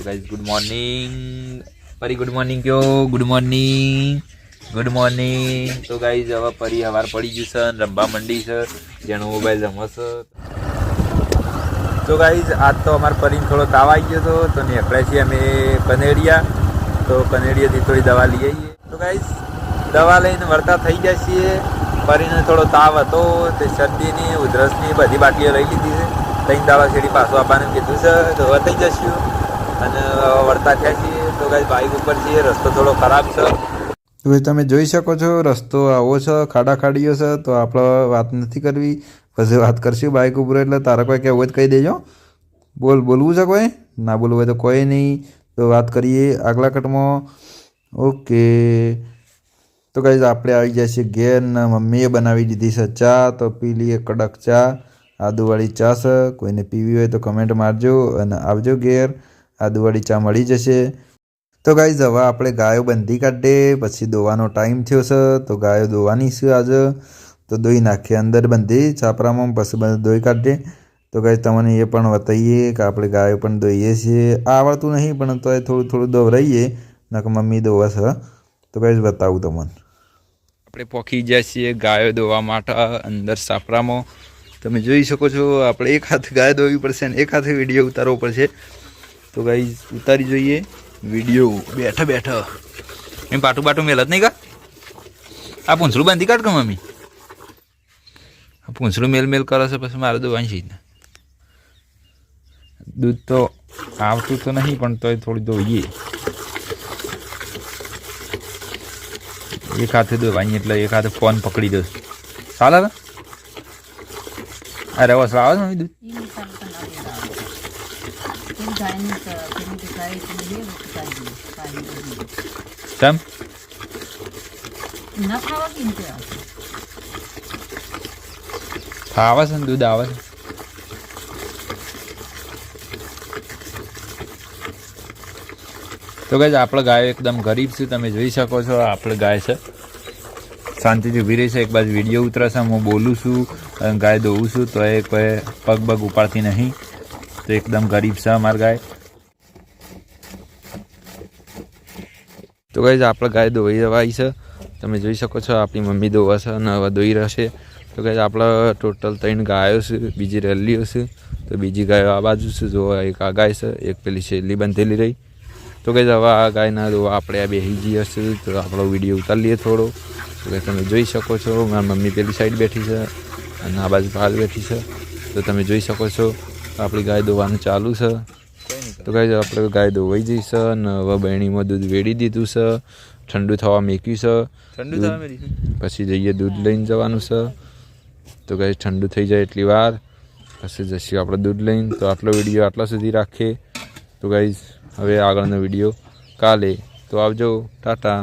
Guys good morning, ફરી good morning કયો, good morning, good morning. તો ગાઈઝ હવે ફરી સવાર પડી ગયું છે અને રમવા મંડી છે, જેનો મોબાઈલ રમશે. તો ગાઈઝ આજ તો અમારે ફરીને થોડો તાવ આવી ગયો હતો, તો નીકળ્યા છીએ અમે કનેડિયા. તો કનેડિયાથી થોડી દવા લઈ આવીએ. તો ગાઈઝ દવા લઈને વળતા થઈ ગયા છીએ. ફરીને થોડો તાવ હતો, તે શરદીની ઉધરસની બધી બાટલીઓ લઈ લીધી છે. 3 દાડા છેડી પાછું આપવાનું કીધું છે, તો હવે થઈ જશું અને વળતા થયા છીએ. તો ગાઈઝ બાઇક ઉપર છીએ, રસ્તો થોડો ખરાબ છે. તો તમે જોઈ શકો છો રસ્તો આવો છે, ખાડાખાડીઓ છે. તો આપણે વાત નથી કરવી, પછી વાત કરશું બાઇક ઉપર. એટલે તારે કોઈ કહેવું હોય તો કહી દેજો. બોલવું છે કોઈ? ના બોલવું હોય તો કોઈ નહીં. તો વાત કરીએ આગલા કટમાં. ઓકે. તો ગાઈઝ આપણે આવી જાય છે ઘેર ને મમ્મીએ બનાવી દીધી છે ચા. તો પી લઈએ કડક ચા, આદુવાળી ચા છે. કોઈને પીવી હોય તો કમેન્ટ મારજો અને આવજો ઘેર. આદુવાળી ચા મળી જશે. તો ગાઈઝ હવે આપણે ગાયો બંધી કાઢીએ, પછી દોવાનો ટાઈમ થયો છે. તો ગાયો દોવાની છે આજે, તો દોઈ નાખીએ. અંદર બંધી છાપરામાં, પછી બધું દોઈ કાઢીએ. તો ગાઈઝ તમને એ પણ બતાવીએ કે આપણે ગાયો પણ દોઈએ છીએ. આવડતું નહીં પણ તો એ થોડું થોડું દોરાઈએ, નકર મમ્મી દોવા છે. તો ગાઈઝ બતાવું તમને. આપણે પોખી જાય છીએ ગાયો દોવા માટે અંદર સાપરામાં. તમે જોઈ શકો છો આપણે એક હાથે ગાય દોવી પડશે અને એક હાથે વિડીયો ઉતારવો પડશે. તો ગાઈઝ ઉતારી જોઈએ વિડીયો બેઠા બેઠા. એમ પાટું મેલત નહીં કા? આ પૂંછડું બાંધી કાઢ કે મમ્મી? આ પૂંછડું મેલ કરે છે, પછી મારે દોવાની છે. દૂધ તો આવતું તો નહીં પણ તોય થોડી દોઈએ. એક હાથે દોવાની એટલે એક હાથે ફોન પકડી દો. ચાલે હવે? અરે વસવા આવે છે દૂધ? કેમ આવે છે ને દૂધ આવે છે? તો ગાઈઝ આપણે ગાય એકદમ ગરીબ છે. તમે જોઈ શકો છો આપણે ગાય છે શાંતિથી ઊભી રહી છે. એક બાજુ વિડીયો ઉતરે છે, હું બોલું છું અને ગાય દોવું છું, તો એ કોઈ પગ ઉપાડતી નહીં. તો એકદમ ગરીબ છે અમારી ગાય. તો ગાઈઝ આપણે ગાય દોઈ દેવાઈ છે. તમે જોઈ શકો છો આપણી મમ્મી દોવા છે અને હવે દોઈ રહેશે. તો ગાઈઝ આપણે ટોટલ 3 ગાયો છે, બીજી રેલીઓ છે. તો બીજી ગાયો આ બાજુ છે, જો એક આ ગાય છે, એક પેલી છેલ્લી બંધેલી રહી. તો ગાઈઝ હવે આ ગાયના દોવા આપણે આ બેસી જઈએ છે. તો આપણો વિડીયો ઉતારી લઈએ થોડો. તો તમે જોઈ શકો છો મારી મમ્મી પેલી સાઈડ બેઠી છે અને આ બાજુ ભાલ બેઠી છે. તો તમે જોઈ શકો છો આપણી ગાય દોવાનું ચાલુ છે. તો ગાઈઝ આપણે ગાય દોવાઈ જઈ છે અને હવે બરણીમાં દૂધ વેડી દીધું છે, ઠંડુ થવા મૂક્યું છે. પછી જઈએ દૂધ લઈને જવાનું છે. તો ગાઈઝ ઠંડુ થઈ જાય એટલી વાર પછી જઈશું આપણે દૂધ લઈને. તો આટલો વિડીયો આટલા સુધી રાખીએ. તો ગાઈઝ હવે આગળનો વિડીયો કાલે. તો આવજો, ટાટા.